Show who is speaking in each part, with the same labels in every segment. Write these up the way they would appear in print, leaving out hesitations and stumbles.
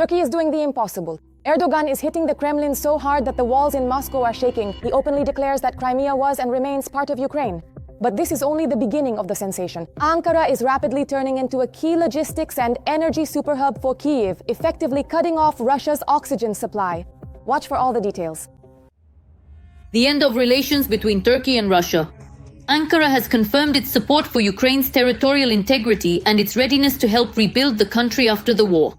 Speaker 1: Turkey is doing the impossible. Erdoğan is hitting the Kremlin so hard that the walls in Moscow are shaking. He openly declares that Crimea was and remains part of Ukraine. But this is only the beginning of the sensation. Ankara is rapidly turning into a key logistics and energy superhub for Kyiv, effectively cutting off Russia's oxygen supply. Watch for all the details.
Speaker 2: The end of relations between Turkey and Russia. Ankara has confirmed its support for Ukraine's territorial integrity and its readiness to help rebuild the country after the war.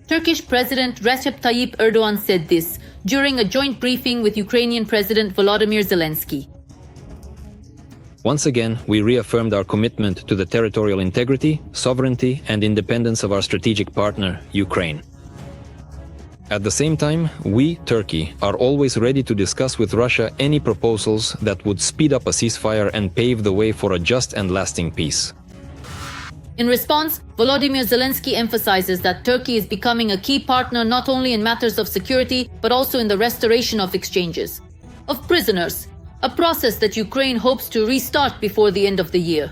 Speaker 2: Turkish President Recep Tayyip Erdoğan said this during a joint briefing with Ukrainian President Volodymyr Zelensky.
Speaker 3: Once again, we reaffirmed our commitment to the territorial integrity, sovereignty, and independence of our strategic partner, Ukraine. At the same time, we, Turkey, are always ready to discuss with Russia any proposals that would speed up a ceasefire and pave the way for a just and lasting peace.
Speaker 2: In response, Volodymyr Zelensky emphasizes that Turkey is becoming a key partner not only in matters of security, but also in the restoration of exchanges of prisoners, a process that Ukraine hopes to restart before the end of the year.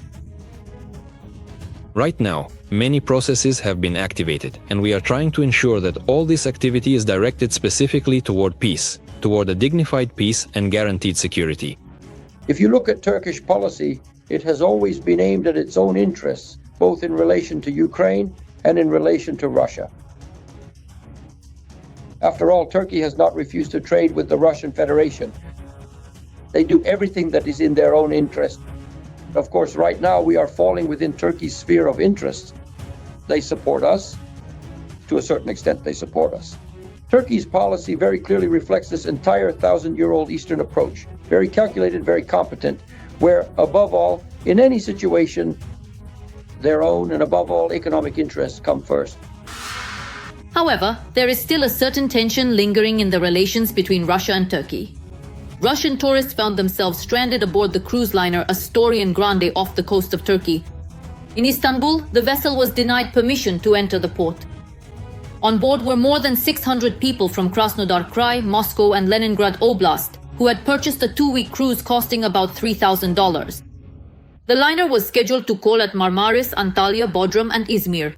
Speaker 3: Right now, many processes have been activated, and we are trying to ensure that all this activity is directed specifically toward peace, toward a dignified peace and guaranteed security.
Speaker 4: If you look at Turkish policy, it has always been aimed at its own interests, both in relation to Ukraine and in relation to Russia. After all, Turkey has not refused to trade with the Russian Federation. They do everything that is in their own interest. Of course, right now we are falling within Turkey's sphere of interest. They support us. To a certain extent, they support us. Turkey's policy very clearly reflects this entire thousand-year-old Eastern approach. Very calculated, very competent, where, above all, in any situation, their own and above all economic interests come first.
Speaker 2: However, there is still a certain tension lingering in the relations between Russia and Turkey. Russian tourists found themselves stranded aboard the cruise liner Astorian Grande off the coast of Turkey. In Istanbul, the vessel was denied permission to enter the port. On board were more than 600 people from Krasnodar Krai, Moscow, and Leningrad Oblast, who had purchased a 2-week cruise costing about $3,000. The liner was scheduled to call at Marmaris, Antalya, Bodrum, and Izmir.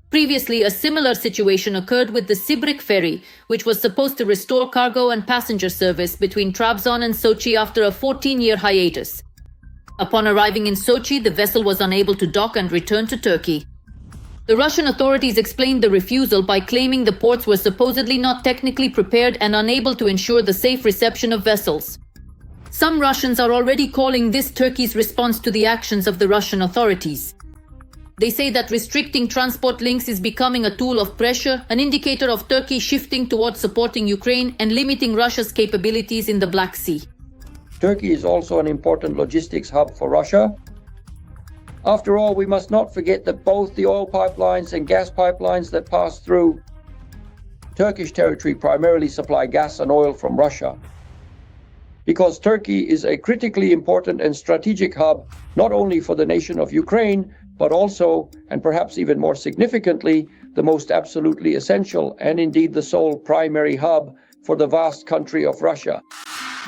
Speaker 2: Previously, a similar situation occurred with the Sibrik ferry, which was supposed to restore cargo and passenger service between Trabzon and Sochi after a 14-year hiatus. Upon arriving in Sochi, the vessel was unable to dock and return to Turkey. The Russian authorities explained the refusal by claiming the ports were supposedly not technically prepared and unable to ensure the safe reception of vessels. Some Russians are already calling this Turkey's response to the actions of the Russian authorities. They say that restricting transport links is becoming a tool of pressure, an indicator of Turkey shifting towards supporting Ukraine and limiting Russia's capabilities in the Black Sea.
Speaker 4: Turkey is also an important logistics hub for Russia. After all, we must not forget that both the oil pipelines and gas pipelines that pass through Turkish territory primarily supply gas and oil from Russia. Because Turkey is a critically important and strategic hub, not only for the nation of Ukraine, but also, and perhaps even more significantly, the most absolutely essential and indeed the sole primary hub for the vast country of Russia.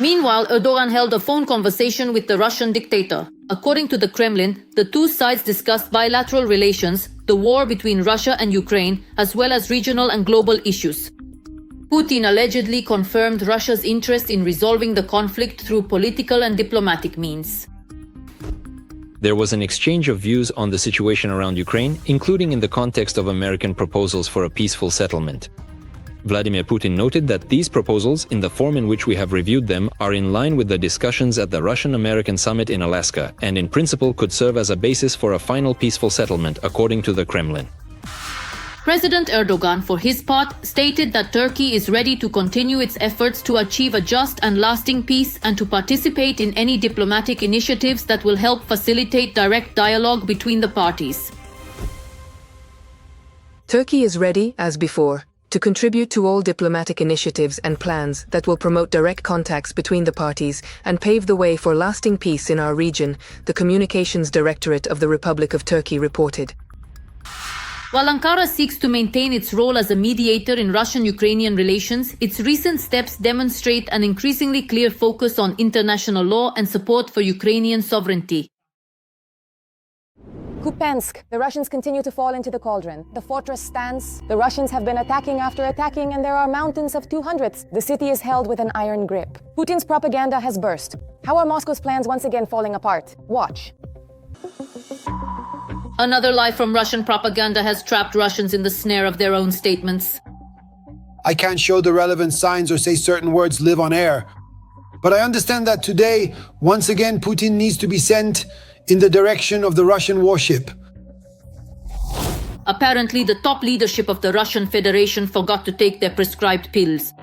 Speaker 2: Meanwhile, Erdoğan held a phone conversation with the Russian dictator. According to the Kremlin, the two sides discussed bilateral relations, the war between Russia and Ukraine, as well as regional and global issues. Putin allegedly confirmed Russia's interest in resolving the conflict through political and diplomatic means.
Speaker 3: There was an exchange of views on the situation around Ukraine, including in the context of American proposals for a peaceful settlement. Vladimir Putin noted that these proposals, in the form in which we have reviewed them, are in line with the discussions at the Russian-American summit in Alaska and in principle could serve as a basis for a final peaceful settlement, according to the Kremlin.
Speaker 2: President Erdoğan, for his part, stated that Turkey is ready to continue its efforts to achieve a just and lasting peace and to participate in any diplomatic initiatives that will help facilitate direct dialogue between the parties.
Speaker 5: Turkey is ready, as before, to contribute to all diplomatic initiatives and plans that will promote direct contacts between the parties and pave the way for lasting peace in our region, the Communications Directorate of the Republic of Turkey reported.
Speaker 2: While Ankara seeks to maintain its role as a mediator in Russian-Ukrainian relations, its recent steps demonstrate an increasingly clear focus on international law and support for Ukrainian sovereignty.
Speaker 1: Kupiansk. The Russians continue to fall into the cauldron. The fortress stands. The Russians have been attacking after attacking, and there are mountains of 200s. The city is held with an iron grip. Putin's propaganda has burst. How are Moscow's plans once again falling apart? Watch.
Speaker 2: Another lie from Russian propaganda has trapped Russians in the snare of their own statements.
Speaker 6: I can't show the relevant signs or say certain words live on air. But I understand that today, once again, Putin needs to be sent in the direction of the Russian warship.
Speaker 2: Apparently, the top leadership of the Russian Federation forgot to take their prescribed pills.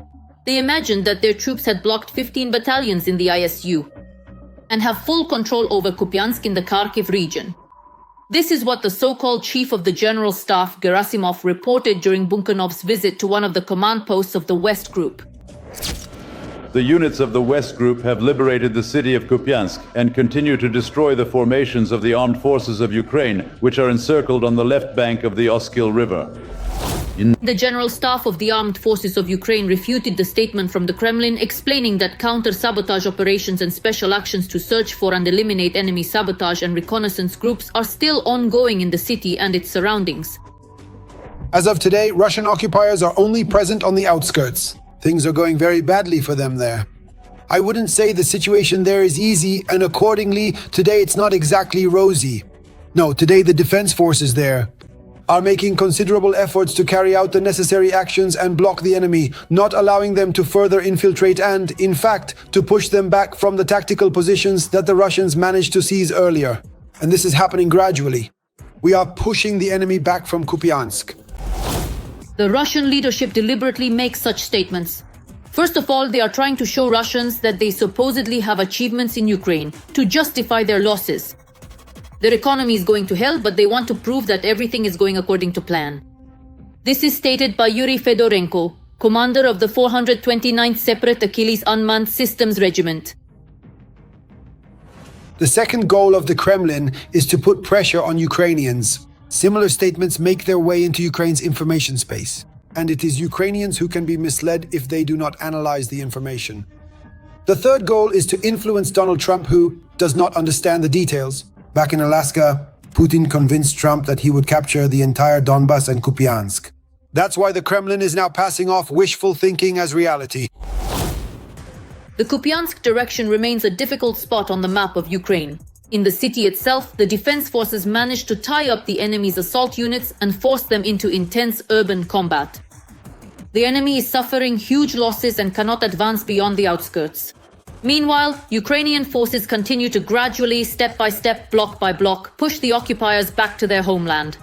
Speaker 2: They imagined that their troops had blocked 15 battalions in the ISU and have full control over Kupiansk in the Kharkiv region. This is what the so-called chief of the General Staff, Gerasimov, reported during Bunkanov's visit to one of the command posts of the West Group.
Speaker 7: The units of the West Group have liberated the city of Kupiansk and continue to destroy the formations of the armed forces of Ukraine, which are encircled on the left bank of the Oskil River.
Speaker 2: The General Staff of the Armed Forces of Ukraine refuted the statement from the Kremlin, explaining that counter-sabotage operations and special actions to search for and eliminate enemy sabotage and reconnaissance groups are still ongoing in the city and its surroundings.
Speaker 6: As of today, Russian occupiers are only present on the outskirts. Things are going very badly for them there. I wouldn't say the situation there is easy, and accordingly, today it's not exactly rosy. No, today the defense forces there are making considerable efforts to carry out the necessary actions and block the enemy, not allowing them to further infiltrate and, in fact, to push them back from the tactical positions that the Russians managed to seize earlier. And this is happening gradually. We are pushing the enemy back from Kupiansk.
Speaker 2: The Russian leadership deliberately makes such statements. First of all, they are trying to show Russians that they supposedly have achievements in Ukraine to justify their losses. Their economy is going to hell, but they want to prove that everything is going according to plan. This is stated by Yuri Fedorenko, commander of the 429th Separate Achilles Unmanned Systems Regiment.
Speaker 6: The second goal of the Kremlin is to put pressure on Ukrainians. Similar statements make their way into Ukraine's information space, and it is Ukrainians who can be misled if they do not analyze the information. The third goal is to influence Donald Trump, who does not understand the details. Back in Alaska, Putin convinced Trump that he would capture the entire Donbas and Kupiansk. That's why the Kremlin is now passing off wishful thinking as reality.
Speaker 2: The Kupiansk direction remains a difficult spot on the map of Ukraine. In the city itself, the defense forces managed to tie up the enemy's assault units and force them into intense urban combat. The enemy is suffering huge losses and cannot advance beyond the outskirts. Meanwhile, Ukrainian forces continue to gradually, step by step, block by block, push the occupiers back to their homeland.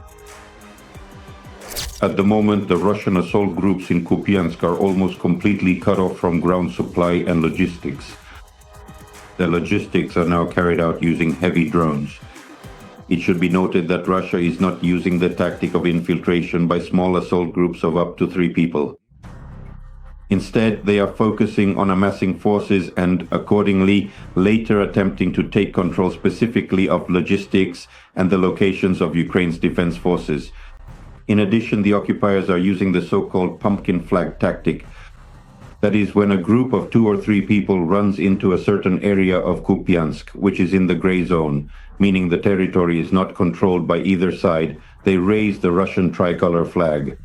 Speaker 8: At the moment, the Russian assault groups in Kupiansk are almost completely cut off from ground supply and logistics. The logistics are now carried out using heavy drones. It should be noted that Russia is not using the tactic of infiltration by small assault groups of up to 3 people. Instead, they are focusing on amassing forces and, accordingly, later attempting to take control specifically of logistics and the locations of Ukraine's defense forces. In addition, the occupiers are using the so-called pumpkin flag tactic. That is, when a group of 2 or 3 people runs into a certain area of Kupiansk, which is in the gray zone, meaning the territory is not controlled by either side, they raise the Russian tricolor flag.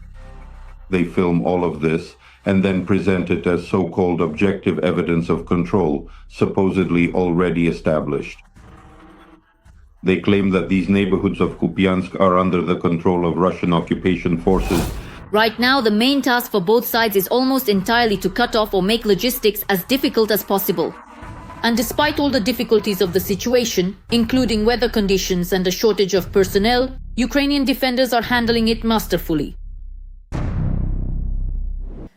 Speaker 8: They film all of this and then present it as so-called objective evidence of control, supposedly already established. They claim that these neighborhoods of Kupiansk are under the control of Russian occupation forces.
Speaker 2: Right now, the main task for both sides is almost entirely to cut off or make logistics as difficult as possible. And despite all the difficulties of the situation, including weather conditions and a shortage of personnel, Ukrainian defenders are handling it masterfully.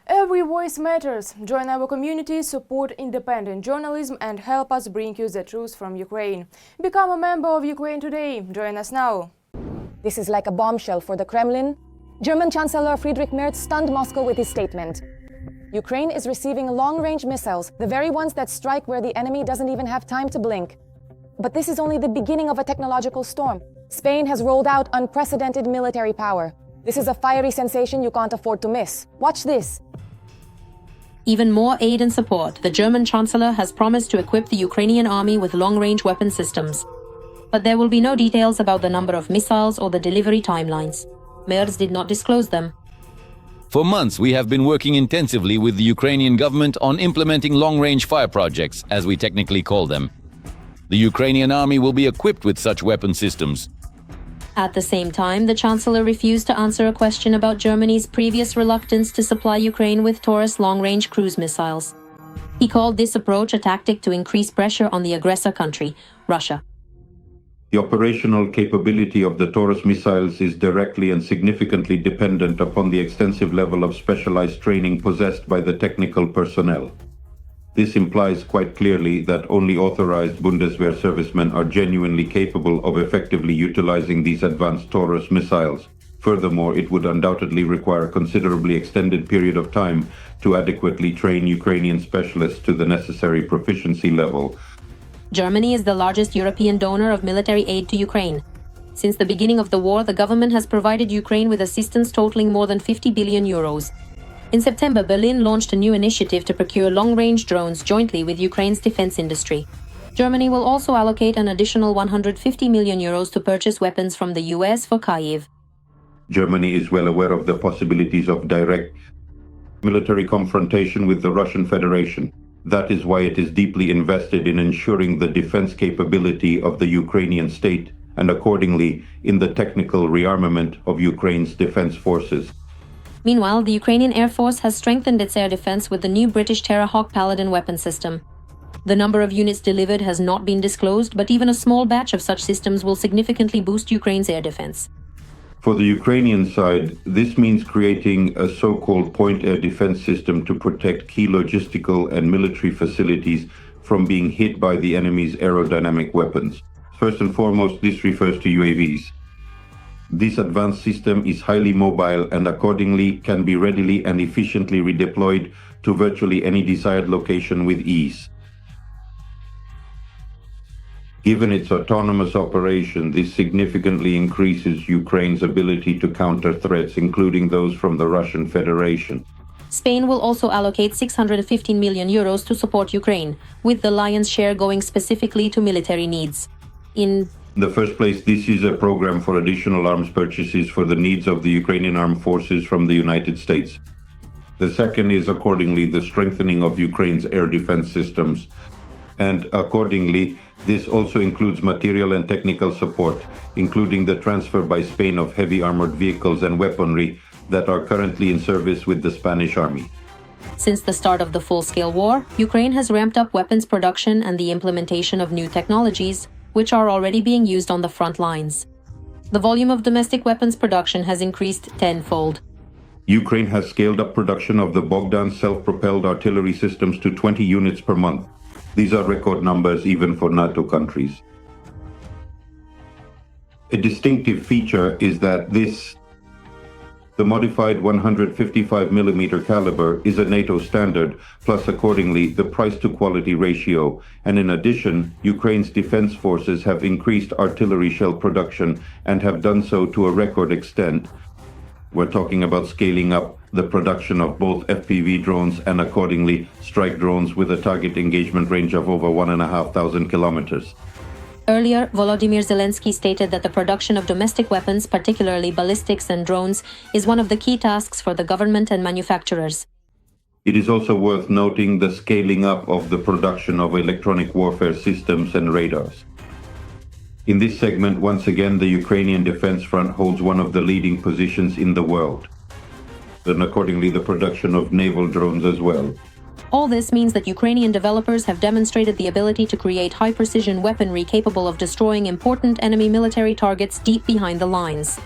Speaker 9: Every voice matters. Join our community, support independent journalism, and help us bring you the truth from Ukraine. Become a member of Ukraine Today. Join us now.
Speaker 1: This is like a bombshell for the Kremlin. German Chancellor Friedrich Merz stunned Moscow with his statement. Ukraine is receiving long-range missiles, the very ones that strike where the enemy doesn't even have time to blink. But this is only the beginning of a technological storm. Spain has rolled out unprecedented military power. This is a fiery sensation you can't afford to miss. Watch this.
Speaker 10: Even more aid and support. The German Chancellor has promised to equip the Ukrainian army with long-range weapon systems. but there will be no details about the number of missiles or the delivery timelines. Merz did not disclose them.
Speaker 11: For months, we have been working intensively with the Ukrainian government on implementing long-range fire projects, as we technically call them. The Ukrainian army will be equipped with such weapon systems.
Speaker 10: At the same time, the Chancellor refused to answer a question about Germany's previous reluctance to supply Ukraine with Taurus long-range cruise missiles. He called this approach a tactic to increase pressure on the aggressor country, Russia.
Speaker 8: The operational capability of the Taurus missiles is directly and significantly dependent upon the extensive level of specialized training possessed by the technical personnel. This implies quite clearly that only authorized Bundeswehr servicemen are genuinely capable of effectively utilizing these advanced Taurus missiles. Furthermore, it would undoubtedly require a considerably extended period of time to adequately train Ukrainian specialists to the necessary proficiency level.
Speaker 10: Germany is the largest European donor of military aid to Ukraine. Since the beginning of the war, the government has provided Ukraine with assistance totaling more than 50 billion euros. In September, Berlin launched a new initiative to procure long-range drones jointly with Ukraine's defense industry. Germany will also allocate an additional 150 million euros to purchase weapons from the US for Kyiv.
Speaker 8: Germany is well aware of the possibilities of direct military confrontation with the Russian Federation. That is why it is deeply invested in ensuring the defense capability of the Ukrainian state and accordingly in the technical rearmament of Ukraine's defense forces.
Speaker 10: Meanwhile, the Ukrainian Air Force has strengthened its air defense with the new British Terrahawk Paladin weapon system. The number of units delivered has not been disclosed, but even a small batch of such systems will significantly boost Ukraine's air defense.
Speaker 8: For the Ukrainian side, this means creating a so-called point air defense system to protect key logistical and military facilities from being hit by the enemy's aerodynamic weapons. First and foremost, this refers to UAVs. This advanced system is highly mobile and accordingly can be readily and efficiently redeployed to virtually any desired location with ease. Given its autonomous operation, this significantly increases Ukraine's ability to counter threats, including those from the Russian Federation.
Speaker 10: Spain will also allocate 615 million euros to support Ukraine, with the lion's share going specifically to military needs. In
Speaker 8: the first place, this is a program for additional arms purchases for the needs of the Ukrainian armed forces from the United States. The second is accordingly the strengthening of Ukraine's air defense systems. And accordingly, this also includes material and technical support, including the transfer by Spain of heavy armored vehicles and weaponry that are currently in service with the Spanish army.
Speaker 10: Since the start of the full-scale war, Ukraine has ramped up weapons production and the implementation of new technologies, which are already being used on the front lines. The volume of domestic weapons production has increased tenfold.
Speaker 8: Ukraine has scaled up production of the Bogdan self-propelled artillery systems to 20 units per month. These are record numbers even for NATO countries. A distinctive feature is that the modified 155mm caliber is a NATO standard, plus accordingly the price-to-quality ratio, and in addition, Ukraine's defense forces have increased artillery shell production and have done so to a record extent. We're talking about scaling up the production of both FPV drones and accordingly strike drones with a target engagement range of over 1,500 kilometers.
Speaker 10: Earlier, Volodymyr Zelensky stated that the production of domestic weapons, particularly ballistics and drones, is one of the key tasks for the government and manufacturers.
Speaker 8: It is also worth noting the scaling up of the production of electronic warfare systems and radars. In this segment, once again, the Ukrainian defense front holds one of the leading positions in the world, and accordingly the production of naval drones as well.
Speaker 10: All this means that Ukrainian developers have demonstrated the ability to create high-precision weaponry capable of destroying important enemy military targets deep behind the lines.